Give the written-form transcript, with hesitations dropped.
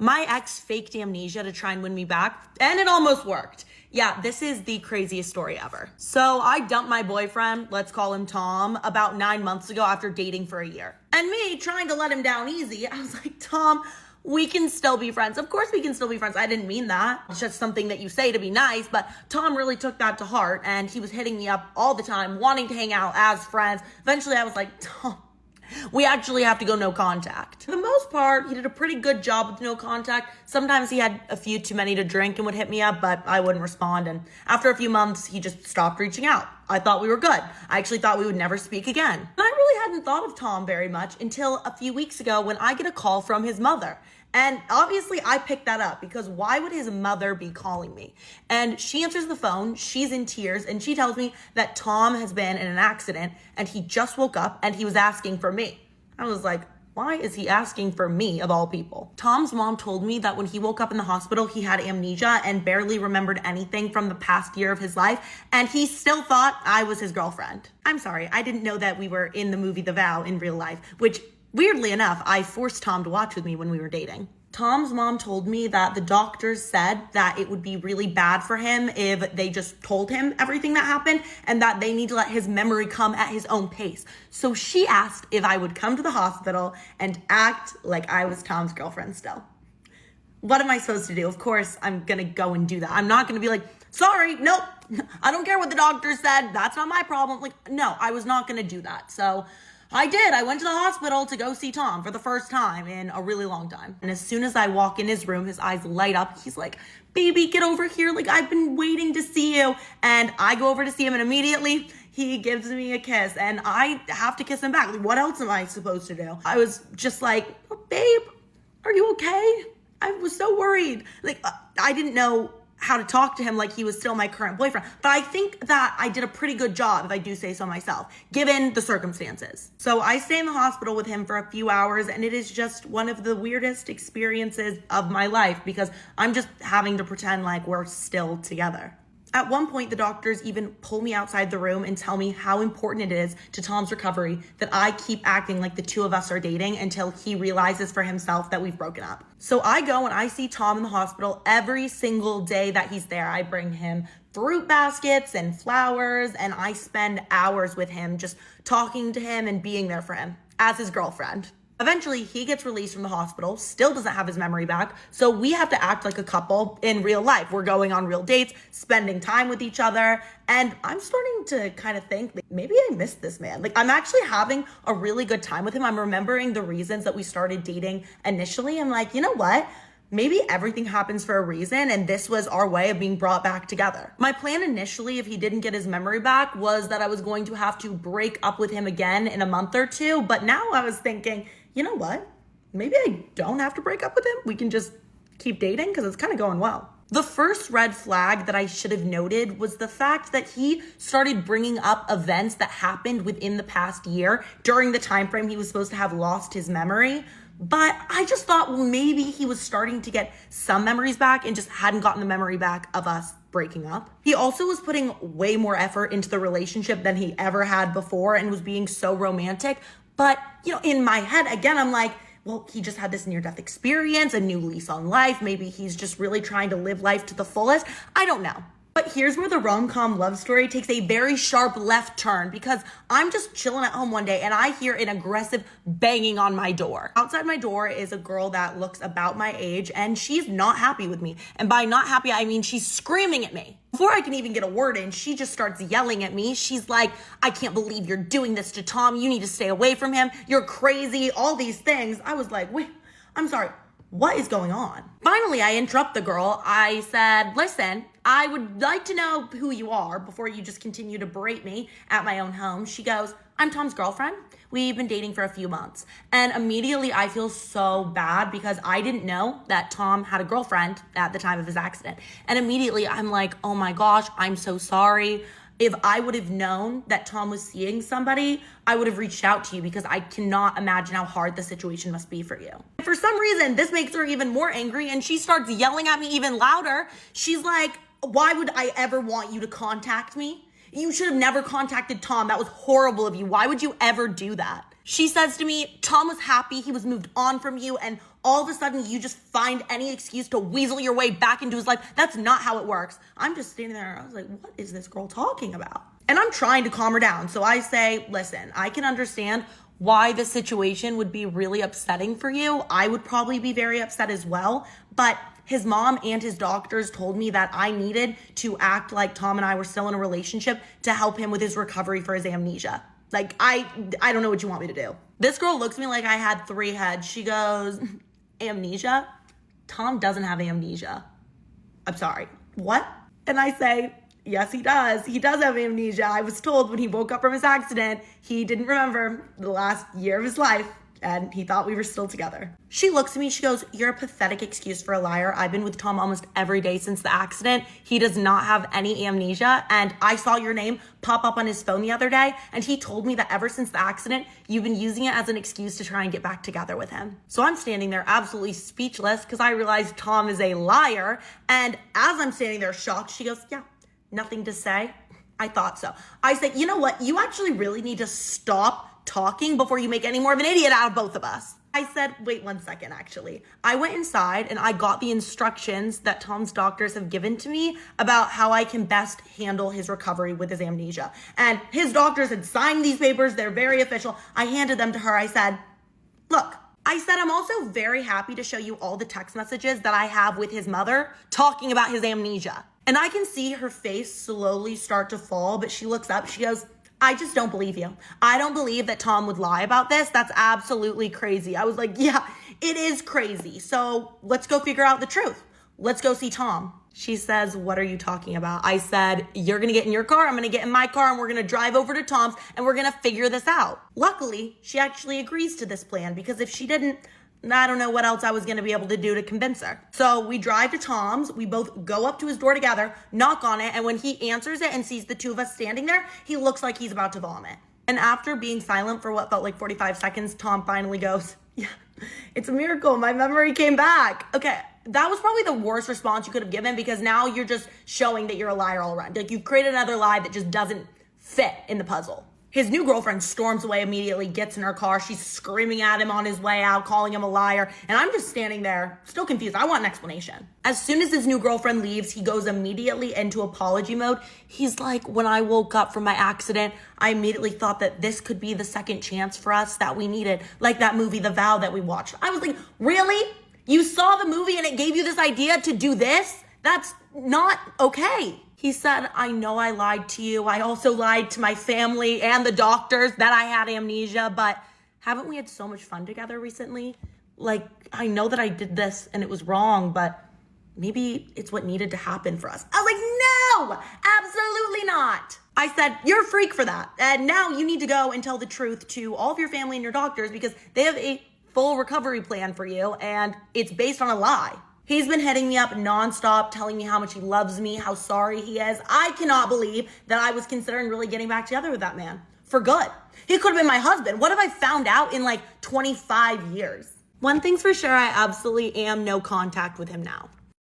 My ex faked amnesia to try and win me back, and it almost worked. Yeah, this is the craziest story ever. So I dumped my boyfriend, let's call him Tom, about 9 months ago after dating for a year. And me trying to let him down easy, I was like, Tom, we can still be friends. Of course we can still be friends. I didn't mean that. It's just something that you say to be nice, but Tom really took that to heart, and he was hitting me up all the time, wanting to hang out as friends. Eventually I was like, Tom, we actually have to go no contact. For the most part, he did a pretty good job with no contact. Sometimes he had a few too many to drink and would hit me up, but I wouldn't respond. And after a few months, he just stopped reaching out. I thought we were good. I actually thought we would never speak again. And I really hadn't thought of Tom very much until a few weeks ago when I get a call from his mother. And obviously I picked that up because why would his mother be calling me? And she answers the phone, she's in tears, and she tells me that Tom has been in an accident and he just woke up and he was asking for me. I was like, why is he asking for me of all people? Tom's mom told me that when he woke up in the hospital, he had amnesia and barely remembered anything from the past year of his life, and he still thought I was his girlfriend. I'm sorry, I didn't know that we were in the movie The Vow in real life, which weirdly enough, I forced Tom to watch with me when we were dating. Tom's mom told me that the doctors said that it would be really bad for him if they just told him everything that happened and that they need to let his memory come at his own pace. So she asked if I would come to the hospital and act like I was Tom's girlfriend still. What am I supposed to do? Of course, I'm gonna go and do that. I'm not gonna be like, sorry, nope, I don't care what the doctor said. That's not my problem. Like, no, I was not gonna do that. So I did. I went to the hospital to go see Tom for the first time in a really long time. And as soon as I walk in his room, his eyes light up. He's like, baby, get over here. Like, I've been waiting to see you. And I go over to see him and immediately he gives me a kiss and I have to kiss him back. Like, what else am I supposed to do? I was just like, oh, babe, are you okay? I was so worried. Like, I didn't know how to talk to him like he was still my current boyfriend. But I think that I did a pretty good job, if I do say so myself, given the circumstances. So I stay in the hospital with him for a few hours, and it is just one of the weirdest experiences of my life because I'm just having to pretend like we're still together. At one point, the doctors even pull me outside the room and tell me how important it is to Tom's recovery that I keep acting like the two of us are dating until he realizes for himself that we've broken up. So I go and I see Tom in the hospital every single day that he's there. I bring him fruit baskets and flowers, and I spend hours with him just talking to him and being there for him as his girlfriend. Eventually, he gets released from the hospital, still doesn't have his memory back, so we have to act like a couple in real life. We're going on real dates, spending time with each other, and I'm starting to kind of think, like, maybe I missed this man. Like, I'm actually having a really good time with him. I'm remembering the reasons that we started dating initially. I'm like, you know what? Maybe everything happens for a reason, and this was our way of being brought back together. My plan initially, if he didn't get his memory back, was that I was going to have to break up with him again in a month or two, but now I was thinking, you know what? Maybe I don't have to break up with him. We can just keep dating because it's kind of going well. The first red flag that I should have noted was the fact that he started bringing up events that happened within the past year during the time frame he was supposed to have lost his memory. But I just thought, well, maybe he was starting to get some memories back and just hadn't gotten the memory back of us breaking up. He also was putting way more effort into the relationship than he ever had before and was being so romantic. But, you know, in my head, again, I'm like, well, he just had this near-death experience, a new lease on life. Maybe he's just really trying to live life to the fullest. I don't know. But here's where the rom-com love story takes a very sharp left turn because I'm just chilling at home one day and I hear an aggressive banging on my door. Outside my door is a girl that looks about my age and she's not happy with me. And by not happy, I mean she's screaming at me. Before I can even get a word in, she just starts yelling at me. She's like, I can't believe you're doing this to Tom. You need to stay away from him. You're crazy. All these things. I was like, wait, I'm sorry. What is going on? Finally, I interrupt the girl. I said, listen, I would like to know who you are before you just continue to berate me at my own home. She goes, I'm Tom's girlfriend. We've been dating for a few months. And immediately I feel so bad because I didn't know that Tom had a girlfriend at the time of his accident. And immediately I'm like, oh my gosh, I'm so sorry. If I would have known that Tom was seeing somebody, I would have reached out to you because I cannot imagine how hard the situation must be for you. For some reason, this makes her even more angry and she starts yelling at me even louder. She's like, why would I ever want you to contact me? You should have never contacted Tom. That was horrible of you. Why would you ever do that? She says to me, Tom was happy, he was moved on from you, and all of a sudden you just find any excuse to weasel your way back into his life. That's not how it works. I'm just standing there, I was like, what is this girl talking about? And I'm trying to calm her down. So I say, listen, I can understand why the situation would be really upsetting for you. I would probably be very upset as well, but his mom and his doctors told me that I needed to act like Tom and I were still in a relationship to help him with his recovery for his amnesia. Like, I don't know what you want me to do. This girl looks at me like I had 3 heads. She goes, amnesia? Tom doesn't have amnesia. I'm sorry, what? And I say, yes, he does. He does have amnesia. I was told when he woke up from his accident, he didn't remember the last year of his life, and he thought we were still together. She looks at me, she goes, you're a pathetic excuse for a liar. I've been with Tom almost every day since the accident. He does not have any amnesia, and I saw your name pop up on his phone the other day, and he told me that ever since the accident, you've been using it as an excuse to try and get back together with him. So I'm standing there absolutely speechless because I realized Tom is a liar, and as I'm standing there shocked, she goes, yeah, nothing to say. I thought so. I said, you know what? You actually really need to stop talking before you make any more of an idiot out of both of us. I said, wait 1 second, actually. I went inside and I got the instructions that Tom's doctors have given to me about how I can best handle his recovery with his amnesia. And his doctors had signed these papers. They're very official. I handed them to her. I said, look, I'm also very happy to show you all the text messages that I have with his mother talking about his amnesia. And I can see her face slowly start to fall, but she looks up, she goes, I just don't believe you. I don't believe that Tom would lie about this. That's absolutely crazy. I was like, yeah, it is crazy. So let's go figure out the truth. Let's go see Tom. She says, what are you talking about? I said, you're going to get in your car. I'm going to get in my car and we're going to drive over to Tom's and we're going to figure this out. Luckily, she actually agrees to this plan because if she didn't, I don't know what else I was going to be able to do to convince her. So we drive to Tom's. We both go up to his door together, knock on it. And when he answers it and sees the two of us standing there, he looks like he's about to vomit. And after being silent for what felt like 45 seconds, Tom finally goes, yeah, it's a miracle. My memory came back. Okay. That was probably the worst response you could have given because now you're just showing that you're a liar all around. Like you've created another lie that just doesn't fit in the puzzle. His new girlfriend storms away immediately, gets in her car. She's screaming at him on his way out, calling him a liar. And I'm just standing there, still confused. I want an explanation. As soon as his new girlfriend leaves, he goes immediately into apology mode. He's like, when I woke up from my accident, I immediately thought that this could be the second chance for us that we needed. Like that movie, The Vow, that we watched. I was like, really? You saw the movie and it gave you this idea to do this? That's not okay. He said, I know I lied to you. I also lied to my family and the doctors that I had amnesia, but haven't we had so much fun together recently? Like, I know that I did this and it was wrong, but maybe it's what needed to happen for us. I was like, no, absolutely not. I said, you're a freak for that. And now you need to go and tell the truth to all of your family and your doctors because they have a full recovery plan for you and it's based on a lie. He's been hitting me up nonstop, telling me how much he loves me, how sorry he is. I cannot believe that I was considering really getting back together with that man for good. He could have been my husband. What have I found out in like 25 years? One thing's for sure, I absolutely am no contact with him now.